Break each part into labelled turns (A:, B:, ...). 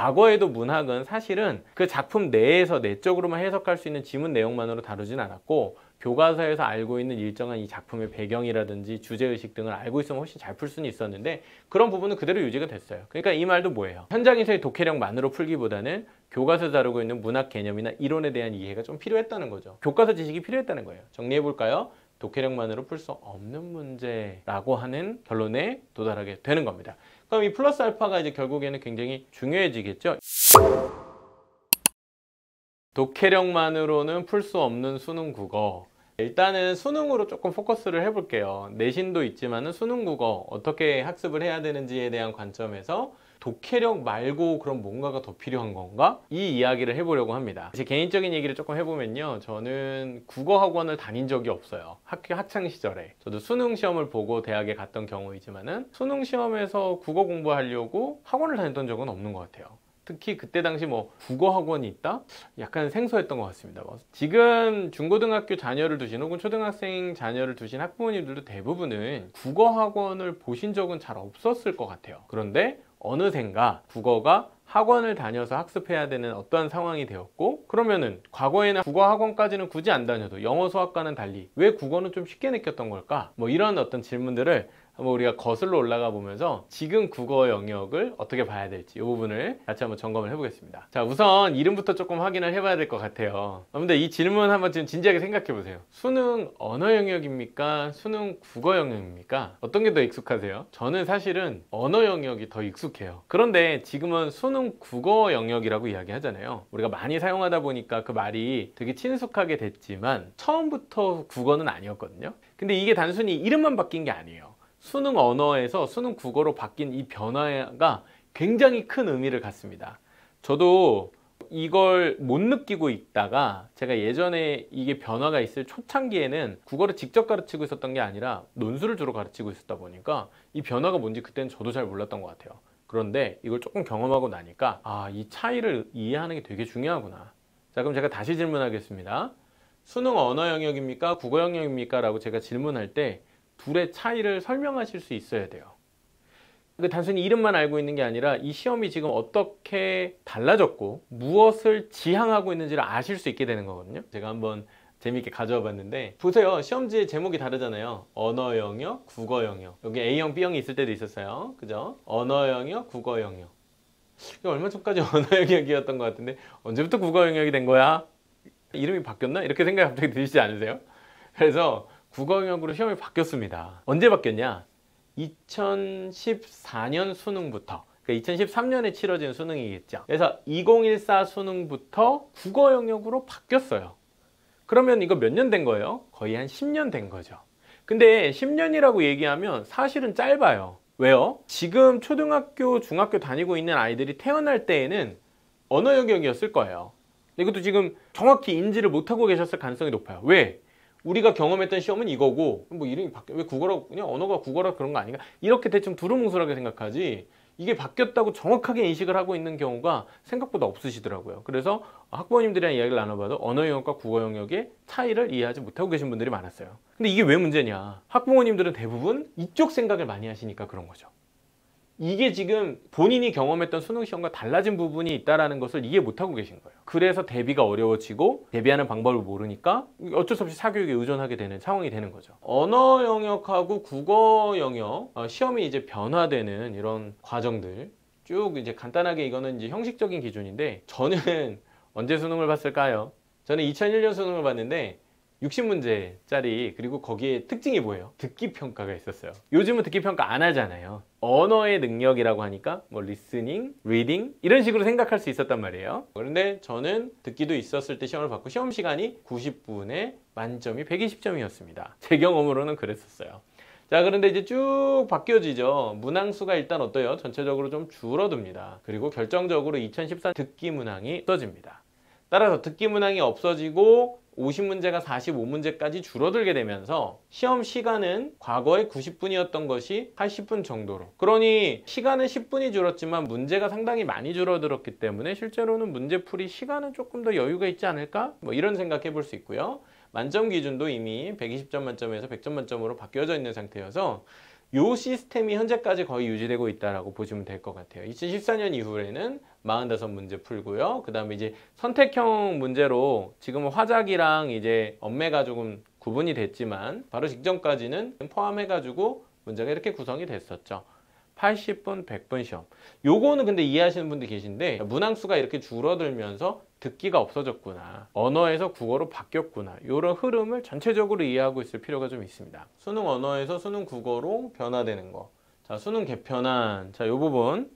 A: 과거에도 문학은 사실은 그 작품 내에서 내적으로만 해석할 수 있는 지문 내용만으로 다루진 않았고, 교과서에서 알고 있는 일정한 이 작품의 배경이라든지 주제의식 등을 알고 있으면 훨씬 잘 풀 수는 있었는데, 그런 부분은 그대로 유지가 됐어요. 그러니까 이 말도 뭐예요? 현장에서의 독해력만으로 풀기보다는 교과서에서 다루고 있는 문학 개념이나 이론에 대한 이해가 좀 필요했다는 거죠. 교과서 지식이 필요했다는 거예요. 정리해볼까요? 독해력만으로 풀 수 없는 문제라고 하는 결론에 도달하게 되는 겁니다. 그럼 이 플러스 알파가 이제 결국에는 굉장히 중요해지겠죠. 독해력만으로는 풀 수 없는 수능 국어. 일단은 수능으로 조금 포커스를 해볼게요. 내신도 있지만은 수능 국어 어떻게 학습을 해야 되는지에 대한 관점에서 독해력 말고 그럼 뭔가가 더 필요한 건가? 이 이야기를 해보려고 합니다. 제 개인적인 얘기를 조금 해보면요, 저는 국어학원을 다닌 적이 없어요. 학교 학창 시절에. 저도 수능 시험을 보고 대학에 갔던 경우이지만은 수능 시험에서 국어 공부하려고 학원을 다녔던 적은 없는 것 같아요. 특히 그때 당시 뭐 국어학원이 있다? 약간 생소했던 것 같습니다. 지금 중고등학교 자녀를 두신 혹은 초등학생 자녀를 두신 학부모님들도 대부분은 국어학원을 보신 적은 잘 없었을 것 같아요. 그런데 어느샌가 국어가 학원을 다녀서 학습해야 되는 어떠한 상황이 되었고, 그러면은 과거에는 국어학원까지는 굳이 안 다녀도 영어 수학과는 달리 왜 국어는 좀 쉽게 느꼈던 걸까? 뭐 이런 어떤 질문들을 한번 우리가 거슬러 올라가 보면서 지금 국어 영역을 어떻게 봐야 될지 이 부분을 같이 한번 점검을 해보겠습니다. 자, 우선 이름부터 조금 확인을 해봐야 될 것 같아요. 여러분들 이 질문 한번 지금 진지하게 생각해 보세요. 수능 언어 영역입니까? 수능 국어 영역입니까? 어떤 게 더 익숙하세요? 저는 사실은 언어 영역이 더 익숙해요. 그런데 지금은 수능 국어 영역이라고 이야기하잖아요. 우리가 많이 사용하다 보니까 그 말이 되게 친숙하게 됐지만 처음부터 국어는 아니었거든요. 근데 이게 단순히 이름만 바뀐 게 아니에요. 수능 언어에서 수능 국어로 바뀐 이 변화가 굉장히 큰 의미를 갖습니다. 저도 이걸 못 느끼고 있다가 제가 예전에 이게 변화가 있을 초창기에는 국어를 직접 가르치고 있었던 게 아니라 논술을 주로 가르치고 있었다 보니까 이 변화가 뭔지 그때는 저도 잘 몰랐던 것 같아요. 그런데 이걸 조금 경험하고 나니까 이 차이를 이해하는 게 되게 중요하구나. 자, 그럼 제가 다시 질문하겠습니다. 수능 언어 영역입니까? 국어 영역입니까? 라고 제가 질문할 때 둘의 차이를 설명하실 수 있어야 돼요. 단순히 이름만 알고 있는 게 아니라 이 시험이 지금 어떻게 달라졌고 무엇을 지향하고 있는지를 아실 수 있게 되는 거거든요. 제가 한번 재미있게 가져와 봤는데 보세요. 시험지의 제목이 다르잖아요. 언어 영역, 국어 영역. 여기 A형, B형이 있을 때도 있었어요. 그죠? 언어 영역, 국어 영역. 얼마 전까지 언어 영역이었던 것 같은데 언제부터 국어 영역이 된 거야? 이름이 바뀌었나? 이렇게 생각이 갑자기 드시지 않으세요? 그래서 국어 영역으로 시험이 바뀌었습니다. 언제 바뀌었냐? 2014년 수능부터, 그러니까 2013년에 치러진 수능이겠죠. 그래서 2014 수능부터 국어 영역으로 바뀌었어요. 그러면 이거 몇 년 된 거예요? 거의 한 10년 된 거죠. 근데 10년이라고 얘기하면 사실은 짧아요. 왜요? 지금 초등학교, 중학교 다니고 있는 아이들이 태어날 때에는 언어 영역이었을 거예요. 이것도 지금 정확히 인지를 못하고 계셨을 가능성이 높아요. 왜? 우리가 경험했던 시험은 이거고 뭐 이름이 바뀌어 왜 국어라고 그냥 언어가 국어라 그런 거 아닌가? 이렇게 대충 두루뭉술하게 생각하지 이게 바뀌었다고 정확하게 인식을 하고 있는 경우가 생각보다 없으시더라고요. 그래서 학부모님들이랑 이야기를 나눠봐도 언어 영역과 국어 영역의 차이를 이해하지 못하고 계신 분들이 많았어요. 근데 이게 왜 문제냐? 학부모님들은 대부분 이쪽 생각을 많이 하시니까 그런 거죠. 이게 지금 본인이 경험했던 수능 시험과 달라진 부분이 있다는 것을 이해 못하고 계신 거예요. 그래서 대비가 어려워지고 대비하는 방법을 모르니까 어쩔 수 없이 사교육에 의존하게 되는 상황이 되는 거죠. 언어 영역하고 국어 영역 시험이 이제 변화되는 이런 과정들 쭉 이제 간단하게 이거는 이제 형식적인 기준인데 저는 언제 수능을 봤을까요? 저는 2001년 수능을 봤는데 60문제짜리 그리고 거기에 특징이 뭐예요? 듣기평가가 있었어요. 요즘은 듣기평가 안 하잖아요. 언어의 능력이라고 하니까 뭐 리스닝, 리딩 이런 식으로 생각할 수 있었단 말이에요. 그런데 저는 듣기도 있었을 때 시험을 봤고 시험 시간이 90분에 만점이 120점이었습니다. 제 경험으로는 그랬었어요. 자, 그런데 이제 쭉 바뀌어지죠. 문항수가 일단 어때요? 전체적으로 좀 줄어듭니다. 그리고 결정적으로 2014 듣기 문항이 없어집니다. 따라서 듣기 문항이 없어지고 50문제가 45문제까지 줄어들게 되면서 시험 시간은 과거에 90분이었던 것이 80분 정도로, 그러니 시간은 10분이 줄었지만 문제가 상당히 많이 줄어들었기 때문에 실제로는 문제풀이 시간은 조금 더 여유가 있지 않을까? 뭐 이런 생각해 볼 수 있고요. 만점 기준도 이미 120점 만점에서 100점 만점으로 바뀌어져 있는 상태여서 요 시스템이 현재까지 거의 유지되고 있다라고 보시면 될 것 같아요. 2014년 이후에는 45문제 풀고요. 그 다음에 이제 선택형 문제로 지금은 화작이랑 이제 엄매가 조금 구분이 됐지만 바로 직전까지는 포함해가지고 문제가 이렇게 구성이 됐었죠. 80분, 100분 시험. 요거는 근데 이해하시는 분들 계신데 문항수가 이렇게 줄어들면서 듣기가 없어졌구나. 언어에서 국어로 바뀌었구나. 이런 흐름을 전체적으로 이해하고 있을 필요가 좀 있습니다. 수능 언어에서 수능 국어로 변화되는 거. 자, 수능 개편안. 자, 요 부분.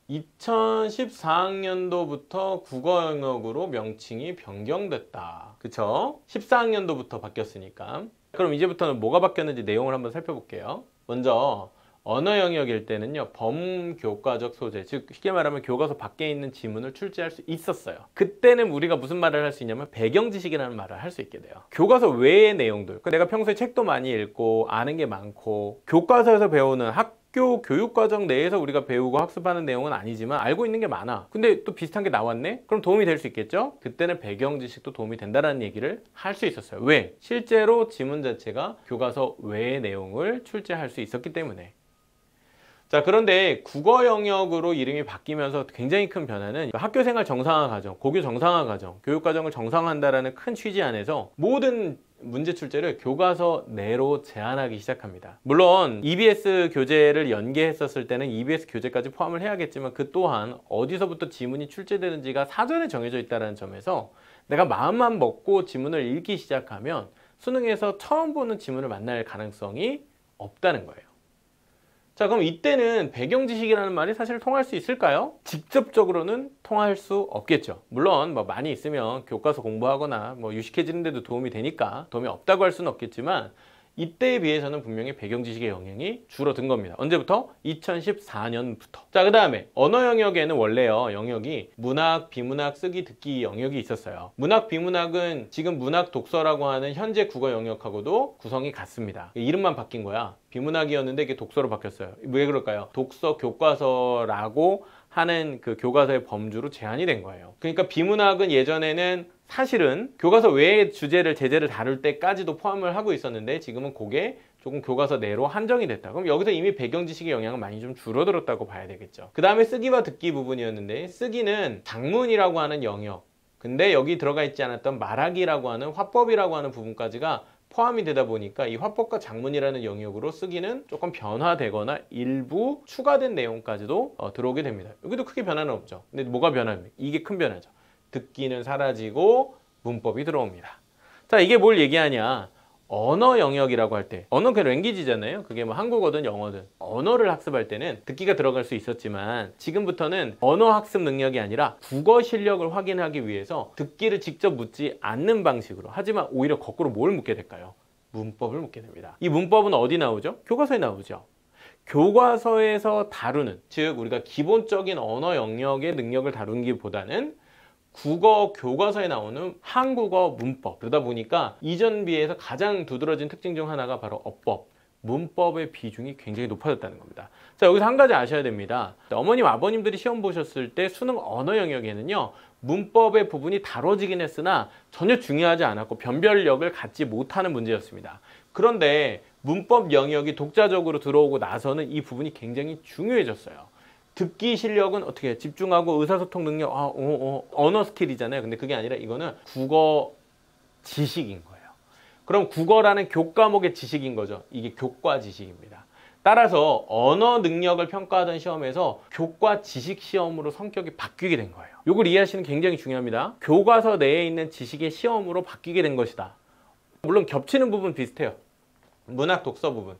A: 2014학년도부터 국어 영역으로 명칭이 변경됐다. 그쵸? 14학년도부터 바뀌었으니까. 그럼 이제부터는 뭐가 바뀌었는지 내용을 한번 살펴볼게요. 먼저 언어 영역일 때는요, 범교과적 소재, 즉 쉽게 말하면 교과서 밖에 있는 지문을 출제할 수 있었어요. 그때는 우리가 무슨 말을 할 수 있냐면 배경지식이라는 말을 할 수 있게 돼요. 교과서 외의 내용들, 내가 평소에 책도 많이 읽고 아는 게 많고 교과서에서 배우는 학교 교육과정 내에서 우리가 배우고 학습하는 내용은 아니지만 알고 있는 게 많아. 근데 또 비슷한 게 나왔네? 그럼 도움이 될 수 있겠죠? 그때는 배경지식도 도움이 된다는 얘기를 할 수 있었어요. 왜? 실제로 지문 자체가 교과서 외의 내용을 출제할 수 있었기 때문에. 자, 그런데 국어 영역으로 이름이 바뀌면서 굉장히 큰 변화는 학교생활 정상화 과정, 고교 정상화 과정, 교육과정을 정상화한다라는 큰 취지 안에서 모든 문제 출제를 교과서 내로 제한하기 시작합니다. 물론 EBS 교재를 연계했었을 때는 EBS 교재까지 포함을 해야겠지만 그 또한 어디서부터 지문이 출제되는지가 사전에 정해져 있다는 점에서 내가 마음만 먹고 지문을 읽기 시작하면 수능에서 처음 보는 지문을 만날 가능성이 없다는 거예요. 자, 그럼 이때는 배경지식이라는 말이 사실 통할 수 있을까요? 직접적으로는 통할 수 없겠죠. 물론 뭐 많이 있으면 교과서 공부하거나 뭐 유식해지는 데도 도움이 되니까 도움이 없다고 할 수는 없겠지만 이때에 비해서는 분명히 배경지식의 영향이 줄어든 겁니다. 언제부터? 2014년부터. 자, 그 다음에 언어 영역에는 원래요, 영역이 문학, 비문학, 쓰기, 듣기 영역이 있었어요. 문학, 비문학은 지금 문학 독서라고 하는 현재 국어 영역하고도 구성이 같습니다. 이름만 바뀐 거야. 비문학이었는데 이게 독서로 바뀌었어요. 왜 그럴까요? 독서 교과서라고 하는 그 교과서의 범주로 제한이 된 거예요. 그러니까 비문학은 예전에는 사실은 교과서 외의 주제를 제재를 다룰 때까지도 포함을 하고 있었는데 지금은 그게 조금 교과서 내로 한정이 됐다. 그럼 여기서 이미 배경지식의 영향은 많이 좀 줄어들었다고 봐야 되겠죠. 그 다음에 쓰기와 듣기 부분이었는데 쓰기는 작문이라고 하는 영역, 근데 여기 들어가 있지 않았던 말하기라고 하는 화법이라고 하는 부분까지가 포함이 되다 보니까 이 화법과 작문이라는 영역으로 쓰기는 조금 변화되거나 일부 추가된 내용까지도 들어오게 됩니다. 여기도 크게 변화는 없죠. 근데 뭐가 변화입니까? 이게 큰 변화죠. 듣기는 사라지고 문법이 들어옵니다. 자, 이게 뭘 얘기하냐? 언어 영역이라고 할 때, 언어는 그냥 랭귀지잖아요. 그게 뭐 한국어든 영어든. 언어를 학습할 때는 듣기가 들어갈 수 있었지만 지금부터는 언어 학습 능력이 아니라 국어 실력을 확인하기 위해서 듣기를 직접 묻지 않는 방식으로, 하지만 오히려 거꾸로 뭘 묻게 될까요? 문법을 묻게 됩니다. 이 문법은 어디 나오죠? 교과서에 나오죠. 교과서에서 다루는, 즉 우리가 기본적인 언어 영역의 능력을 다루기보다는 국어 교과서에 나오는 한국어 문법, 그러다 보니까 이전 비해서 가장 두드러진 특징 중 하나가 바로 어법, 문법의 비중이 굉장히 높아졌다는 겁니다. 자, 여기서 한 가지 아셔야 됩니다. 어머님, 아버님들이 시험 보셨을 때 수능 언어 영역에는요, 문법의 부분이 다뤄지긴 했으나 전혀 중요하지 않았고 변별력을 갖지 못하는 문제였습니다. 그런데 문법 영역이 독자적으로 들어오고 나서는 이 부분이 굉장히 중요해졌어요. 듣기 실력은 어떻게 집중하고 의사소통 능력, 언어 스킬이잖아요. 근데 그게 아니라 이거는 국어 지식인 거예요. 그럼 국어라는 교과목의 지식인 거죠. 이게 교과 지식입니다. 따라서 언어 능력을 평가하던 시험에서 교과 지식 시험으로 성격이 바뀌게 된 거예요. 이걸 이해하시는 게 굉장히 중요합니다. 교과서 내에 있는 지식의 시험으로 바뀌게 된 것이다. 물론 겹치는 부분 비슷해요. 문학 독서 부분.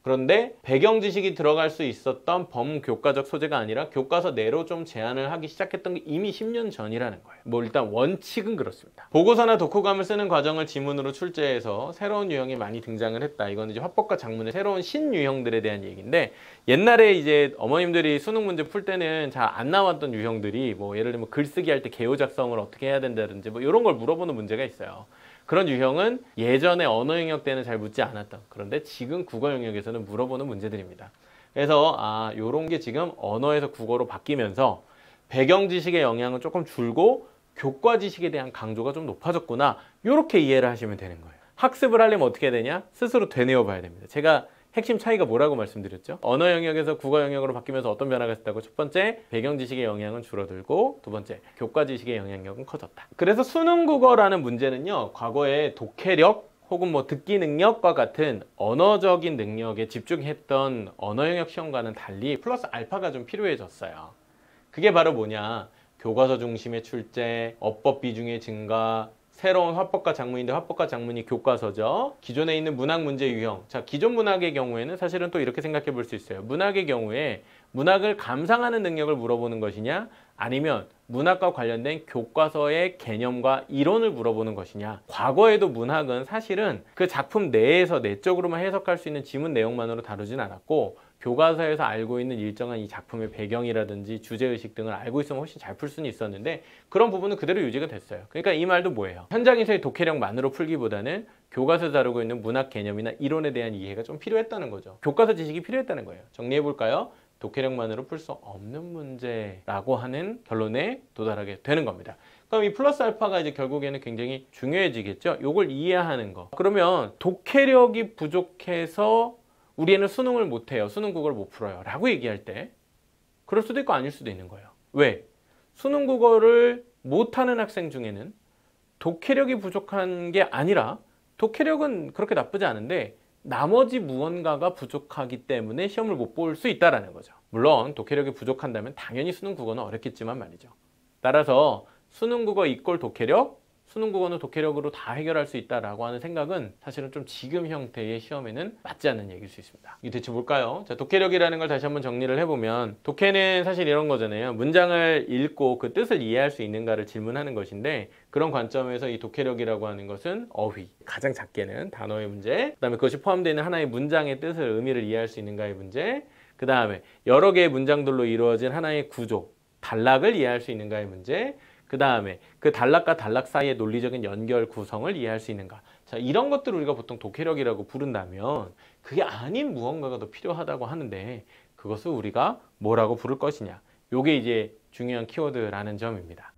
A: 그런데 배경 지식이 들어갈 수 있었던 범교과적 소재가 아니라 교과서 내로 좀 제한을 하기 시작했던 게 이미 10년 전이라는 거예요. 뭐 일단 원칙은 그렇습니다. 보고서나 독후감을 쓰는 과정을 지문으로 출제해서 새로운 유형이 많이 등장을 했다. 이건 이제 화법과 작문의 새로운 신유형들에 대한 얘기인데, 옛날에 이제 어머님들이 수능 문제 풀 때는 잘 안 나왔던 유형들이 뭐 예를 들면 글쓰기 할 때 개요 작성을 어떻게 해야 된다든지 뭐 이런 걸 물어보는 문제가 있어요. 그런 유형은 예전에 언어 영역 때는 잘 묻지 않았던, 그런데 지금 국어 영역에서는 물어보는 문제들입니다. 그래서 요런 게 지금 언어에서 국어로 바뀌면서 배경 지식의 영향은 조금 줄고 교과 지식에 대한 강조가 좀 높아졌구나, 요렇게 이해를 하시면 되는 거예요. 학습을 하려면 어떻게 해야 되냐? 스스로 되뇌어 봐야 됩니다. 제가 핵심 차이가 뭐라고 말씀드렸죠? 언어 영역에서 국어 영역으로 바뀌면서 어떤 변화가 있었다고? 첫 번째, 배경 지식의 영향은 줄어들고, 두 번째, 교과 지식의 영향력은 커졌다. 그래서 수능 국어라는 문제는요, 과거에 독해력 혹은 뭐 듣기 능력과 같은 언어적인 능력에 집중했던 언어 영역 시험과는 달리 플러스 알파가 좀 필요해졌어요. 그게 바로 뭐냐? 교과서 중심의 출제, 어법 비중의 증가, 새로운 화법과 작문인데 화법과 작문이 교과서죠. 기존에 있는 문학 문제 유형. 자, 기존 문학의 경우에는 사실은 또 이렇게 생각해 볼 수 있어요. 문학의 경우에 문학을 감상하는 능력을 물어보는 것이냐, 아니면 문학과 관련된 교과서의 개념과 이론을 물어보는 것이냐. 과거에도 문학은 사실은 그 작품 내에서 내적으로만 해석할 수 있는 지문 내용만으로 다루진 않았고, 교과서에서 알고 있는 일정한 이 작품의 배경이라든지 주제의식 등을 알고 있으면 훨씬 잘 풀 수는 있었는데, 그런 부분은 그대로 유지가 됐어요. 그러니까 이 말도 뭐예요? 현장에서의 독해력만으로 풀기보다는 교과서에서 다루고 있는 문학 개념이나 이론에 대한 이해가 좀 필요했다는 거죠. 교과서 지식이 필요했다는 거예요. 정리해볼까요? 독해력만으로 풀 수 없는 문제라고 하는 결론에 도달하게 되는 겁니다. 그럼 이 플러스 알파가 이제 결국에는 굉장히 중요해지겠죠? 요걸 이해하는 거. 그러면 독해력이 부족해서 우리 애는 수능을 못해요, 수능 국어를 못 풀어요 라고 얘기할 때 그럴 수도 있고 아닐 수도 있는 거예요. 왜? 수능 국어를 못하는 학생 중에는 독해력이 부족한 게 아니라, 독해력은 그렇게 나쁘지 않은데 나머지 무언가가 부족하기 때문에 시험을 못 볼 수 있다는 거죠. 물론 독해력이 부족한다면 당연히 수능 국어는 어렵겠지만 말이죠. 따라서 수능 국어 이꼴 독해력, 수능 국어는 독해력으로 다 해결할 수 있다라고 하는 생각은 사실은 좀 지금 형태의 시험에는 맞지 않는 얘기일 수 있습니다. 이게 대체 뭘까요? 자, 독해력이라는 걸 다시 한번 정리를 해보면, 독해는 사실 이런 거잖아요. 문장을 읽고 그 뜻을 이해할 수 있는가를 질문하는 것인데, 그런 관점에서 이 독해력이라고 하는 것은 어휘, 가장 작게는 단어의 문제, 그 다음에 그것이 포함되어 있는 하나의 문장의 뜻을, 의미를 이해할 수 있는가의 문제, 그 다음에 여러 개의 문장들로 이루어진 하나의 구조, 단락을 이해할 수 있는가의 문제, 그 다음에 그 단락과 단락 사이의 논리적인 연결 구성을 이해할 수 있는가. 자, 이런 것들을 우리가 보통 독해력이라고 부른다면 그게 아닌 무언가가 더 필요하다고 하는데, 그것을 우리가 뭐라고 부를 것이냐. 요게 이제 중요한 키워드라는 점입니다.